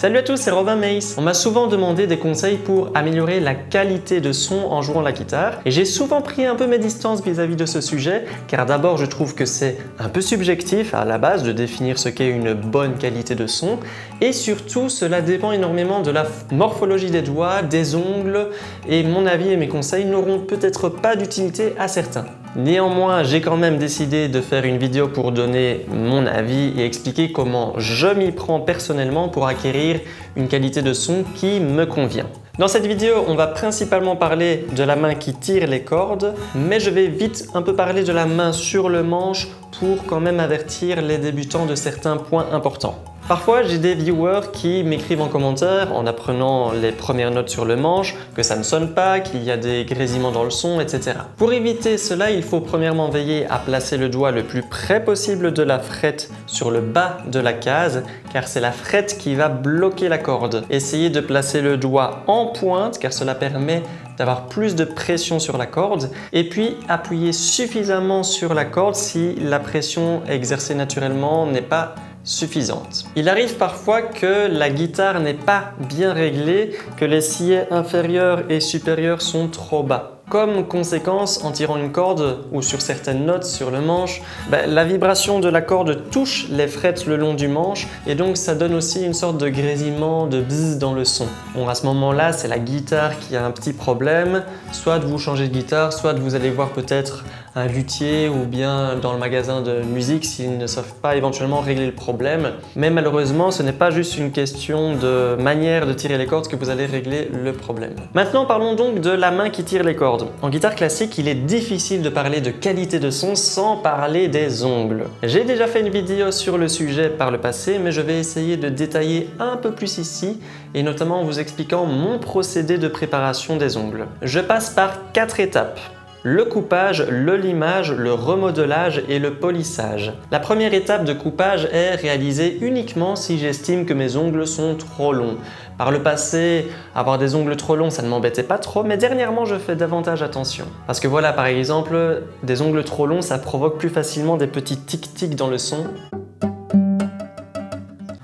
Salut à tous, c'est Robin Mace. On m'a souvent demandé des conseils pour améliorer la qualité de son en jouant la guitare et j'ai souvent pris un peu mes distances vis-à-vis de ce sujet car d'abord je trouve que c'est un peu subjectif à la base de définir ce qu'est une bonne qualité de son et surtout cela dépend énormément de la morphologie des doigts, des ongles et mon avis et mes conseils n'auront peut-être pas d'utilité à certains. Néanmoins, j'ai quand même décidé de faire une vidéo pour donner mon avis et expliquer comment je m'y prends personnellement pour acquérir une qualité de son qui me convient. Dans cette vidéo, on va principalement parler de la main qui tire les cordes, mais je vais vite un peu parler de la main sur le manche pour quand même avertir les débutants de certains points importants. Parfois, j'ai des viewers qui m'écrivent en commentaire en apprenant les premières notes sur le manche, que ça ne sonne pas, qu'il y a des grésillements dans le son, etc. Pour éviter cela, il faut premièrement veiller à placer le doigt le plus près possible de la frette sur le bas de la case, car c'est la frette qui va bloquer la corde. Essayez de placer le doigt en pointe, car cela permet d'avoir plus de pression sur la corde et puis appuyer suffisamment sur la corde si la pression exercée naturellement n'est pas suffisante. Il arrive parfois que la guitare n'est pas bien réglée, que les sillets inférieurs et supérieurs sont trop bas. Comme conséquence, en tirant une corde ou sur certaines notes sur le manche, la vibration de la corde touche les frettes le long du manche et donc ça donne aussi une sorte de grésillement, de bzzz dans le son. Bon, à ce moment-là, c'est la guitare qui a un petit problème, soit de vous changer de guitare, soit de vous allez voir peut-être un luthier ou bien dans le magasin de musique s'ils ne savent pas éventuellement régler le problème. Mais malheureusement, ce n'est pas juste une question de manière de tirer les cordes que vous allez régler le problème. Maintenant, parlons donc de la main qui tire les cordes. En guitare classique, il est difficile de parler de qualité de son sans parler des ongles. J'ai déjà fait une vidéo sur le sujet par le passé, mais je vais essayer de détailler un peu plus ici, et notamment en vous expliquant mon procédé de préparation des ongles. Je passe par 4 étapes. Le coupage, le limage, le remodelage et le polissage. La première étape de coupage est réalisée uniquement si j'estime que mes ongles sont trop longs. Par le passé, avoir des ongles trop longs, ça ne m'embêtait pas trop, mais dernièrement, je fais davantage attention. Parce que voilà, par exemple, des ongles trop longs, ça provoque plus facilement des petits tic-tic dans le son.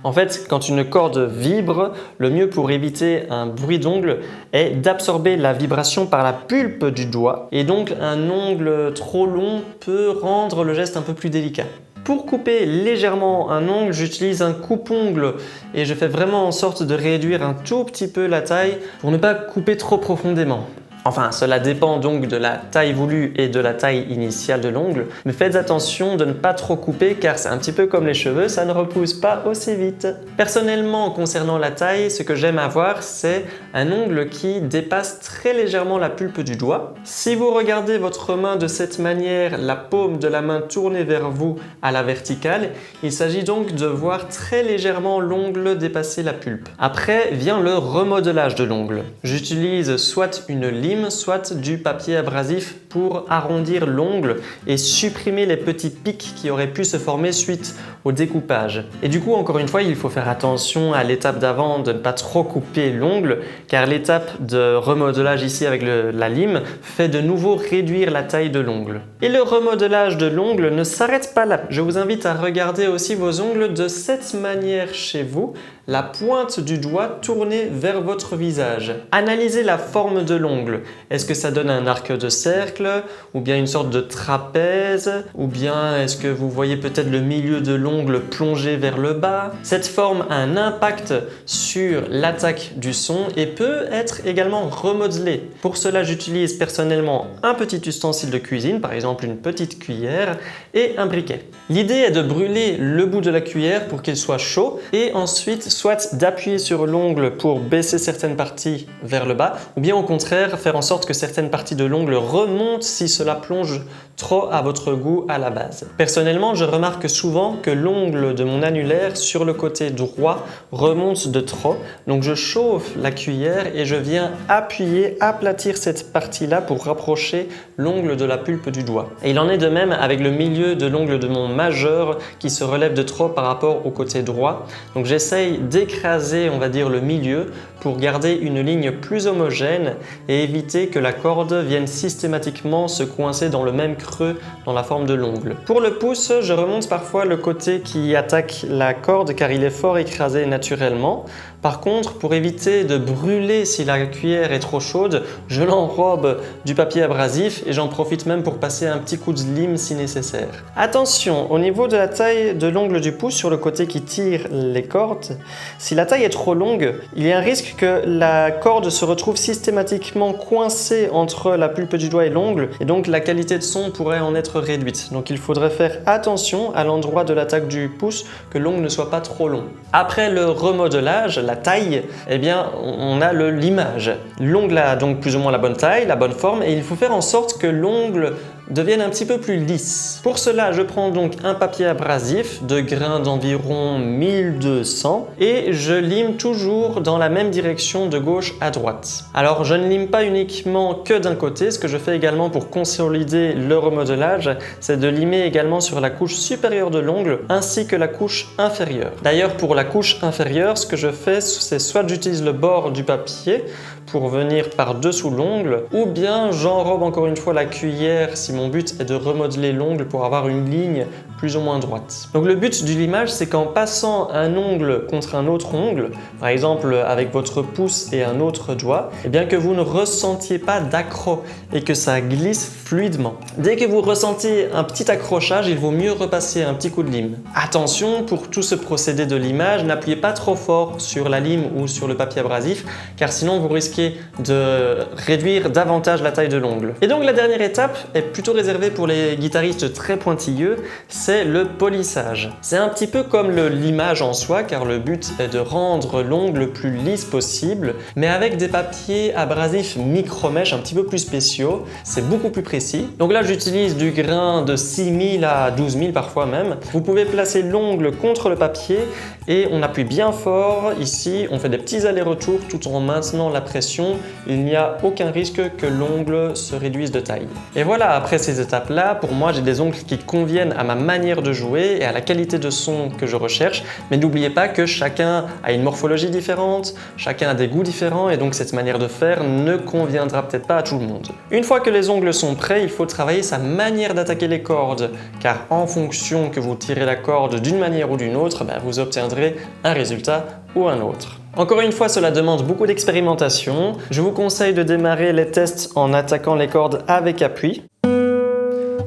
En fait, quand une corde vibre, le mieux pour éviter un bruit d'ongle est d'absorber la vibration par la pulpe du doigt et donc un ongle trop long peut rendre le geste un peu plus délicat. Pour couper légèrement un ongle, j'utilise un coupe-ongle et je fais vraiment en sorte de réduire un tout petit peu la taille pour ne pas couper trop profondément. Enfin, cela dépend donc de la taille voulue et de la taille initiale de l'ongle, mais faites attention de ne pas trop couper car c'est un petit peu comme les cheveux, ça ne repousse pas aussi vite. Personnellement, concernant la taille, ce que j'aime avoir, c'est un ongle qui dépasse très légèrement la pulpe du doigt. Si vous regardez votre main de cette manière, la paume de la main tournée vers vous à la verticale, il s'agit donc de voir très légèrement l'ongle dépasser la pulpe. Après vient le remodelage de l'ongle. J'utilise soit une lime, soit du papier abrasif pour arrondir l'ongle et supprimer les petits pics qui auraient pu se former suite au découpage. Et du coup, encore une fois, il faut faire attention à l'étape d'avant de ne pas trop couper l'ongle car l'étape de remodelage ici avec la lime fait de nouveau réduire la taille de l'ongle. Et le remodelage de l'ongle ne s'arrête pas là. Je vous invite à regarder aussi vos ongles de cette manière chez vous, la pointe du doigt tournée vers votre visage. Analysez la forme de l'ongle. Est-ce que ça donne un arc de cercle ou bien une sorte de trapèze ou bien est-ce que vous voyez peut-être le milieu de l'ongle plongé vers le bas? Cette forme a un impact sur l'attaque du son et peut être également remodelée. Pour cela, j'utilise personnellement un petit ustensile de cuisine, par exemple une petite cuillère et un briquet. L'idée est de brûler le bout de la cuillère pour qu'il soit chaud et ensuite soit d'appuyer sur l'ongle pour baisser certaines parties vers le bas ou bien au contraire faire en sorte que certaines parties de l'ongle remontent si cela plonge trop à votre goût à la base. Personnellement, je remarque souvent que l'ongle de mon annulaire sur le côté droit remonte de trop, donc je chauffe la cuillère et je viens appuyer, aplatir cette partie-là pour rapprocher l'ongle de la pulpe du doigt. Et il en est de même avec le milieu de l'ongle de mon majeur qui se relève de trop par rapport au côté droit. Donc j'essaye d'écraser, on va dire, le milieu pour garder une ligne plus homogène et éviter que la corde vienne systématiquement se coincer dans le même creux dans la forme de l'ongle. Pour le pouce, je remonte parfois le côté qui attaque la corde car il est fort écrasé naturellement. Par contre, pour éviter de brûler si la cuillère est trop chaude, je l'enrobe du papier abrasif et j'en profite même pour passer un petit coup de lime si nécessaire. Attention, au niveau de la taille de l'ongle du pouce sur le côté qui tire les cordes, si la taille est trop longue, il y a un risque que la corde se retrouve systématiquement coincée entre la pulpe du doigt et l'ongle et donc la qualité de son pourrait en être réduite. Donc il faudrait faire attention à l'endroit de l'attaque du pouce que l'ongle ne soit pas trop long. Après le remodelage, la taille, eh bien on a le limage. L'ongle a donc plus ou moins la bonne taille, la bonne forme et il faut faire en sorte que l'ongle devienne un petit peu plus lisse. Pour cela, je prends donc un papier abrasif de grains d'environ 1200 et je lime toujours dans la même direction de gauche à droite. Alors je ne lime pas uniquement que d'un côté, ce que je fais également pour consolider le remodelage, c'est de limer également sur la couche supérieure de l'ongle ainsi que la couche inférieure. D'ailleurs pour la couche inférieure, ce que je fais, c'est soit j'utilise le bord du papier pour venir par-dessous l'ongle ou bien j'enrobe encore une fois la cuillère si mon but est de remodeler l'ongle pour avoir une ligne plus ou moins droite. Donc le but du limage, c'est qu'en passant un ongle contre un autre ongle, par exemple avec votre pouce et un autre doigt, eh bien que vous ne ressentiez pas d'accroc et que ça glisse fluidement. Dès que vous ressentez un petit accrochage, il vaut mieux repasser un petit coup de lime. Attention, pour tout ce procédé de limage, n'appuyez pas trop fort sur la lime ou sur le papier abrasif, car sinon vous risquez de réduire davantage la taille de l'ongle. Et donc la dernière étape est plutôt réservée pour les guitaristes très pointilleux, c'est le polissage. C'est un petit peu comme le limage en soi, car le but est de rendre l'ongle le plus lisse possible, mais avec des papiers abrasifs micro-mèches un petit peu plus spéciaux, c'est beaucoup plus précis. Donc là j'utilise du grain de 6000 à 12000 parfois même. Vous pouvez placer l'ongle contre le papier et on appuie bien fort ici, on fait des petits allers-retours tout en maintenant la pression. Il n'y a aucun risque que l'ongle se réduise de taille. Et voilà, après ces étapes-là, pour moi j'ai des ongles qui conviennent à ma manière de jouer et à la qualité de son que je recherche, mais n'oubliez pas que chacun a une morphologie différente, chacun a des goûts différents et donc cette manière de faire ne conviendra peut-être pas à tout le monde. Une fois que les ongles sont prêts, il faut travailler sa manière d'attaquer les cordes, car en fonction que vous tirez la corde d'une manière ou d'une autre, vous obtiendrez un résultat ou un autre. Encore une fois, cela demande beaucoup d'expérimentation. Je vous conseille de démarrer les tests en attaquant les cordes avec appui.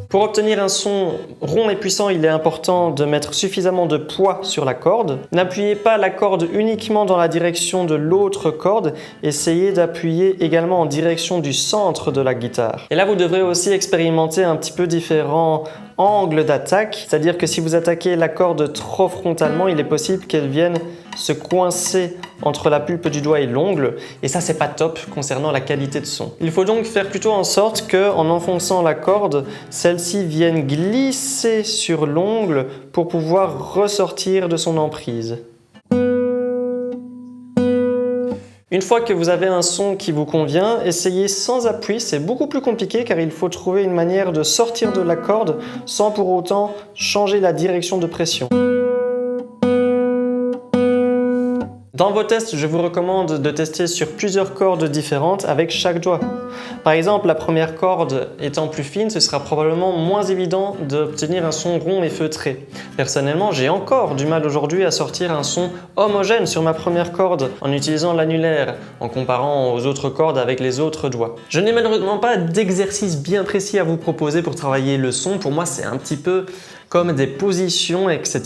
Pour obtenir un son rond et puissant, il est important de mettre suffisamment de poids sur la corde. N'appuyez pas la corde uniquement dans la direction de l'autre corde, essayez d'appuyer également en direction du centre de la guitare. Et là, vous devrez aussi expérimenter un petit peu différents angles d'attaque, c'est-à-dire que si vous attaquez la corde trop frontalement, il est possible qu'elle vienne se coincer entre la pulpe du doigt et l'ongle, et ça c'est pas top concernant la qualité de son. Il faut donc faire plutôt en sorte que, en enfonçant la corde, celle-ci vienne glisser sur l'ongle pour pouvoir ressortir de son emprise. Une fois que vous avez un son qui vous convient, essayez sans appui, c'est beaucoup plus compliqué car il faut trouver une manière de sortir de la corde sans pour autant changer la direction de pression. Dans vos tests, je vous recommande de tester sur plusieurs cordes différentes avec chaque doigt. Par exemple, la première corde étant plus fine, ce sera probablement moins évident d'obtenir un son rond et feutré. Personnellement, j'ai encore du mal aujourd'hui à sortir un son homogène sur ma première corde en utilisant l'annulaire, en comparant aux autres cordes avec les autres doigts. Je n'ai malheureusement pas d'exercice bien précis à vous proposer pour travailler le son. Pour moi, c'est un petit peu comme des positions, etc.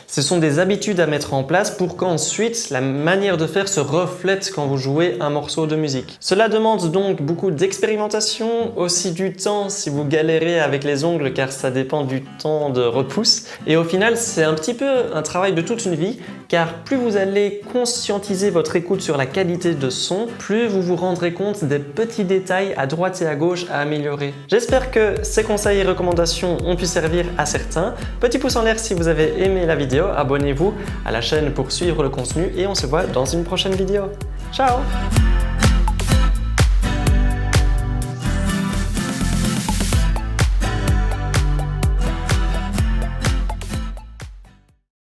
Ce sont des habitudes à mettre en place pour qu'ensuite la manière de faire se reflète quand vous jouez un morceau de musique. Cela demande donc beaucoup d'expérimentation, aussi du temps si vous galérez avec les ongles car ça dépend du temps de repousse. Et au final, c'est un petit peu un travail de toute une vie car plus vous allez conscientiser votre écoute sur la qualité de son, plus vous vous rendrez compte des petits détails à droite et à gauche à améliorer. J'espère que ces conseils et recommandations ont pu servir à certains. Petit pouce en l'air si vous avez aimé la vidéo, abonnez-vous à la chaîne pour suivre le contenu et on se voit dans une prochaine vidéo. Ciao!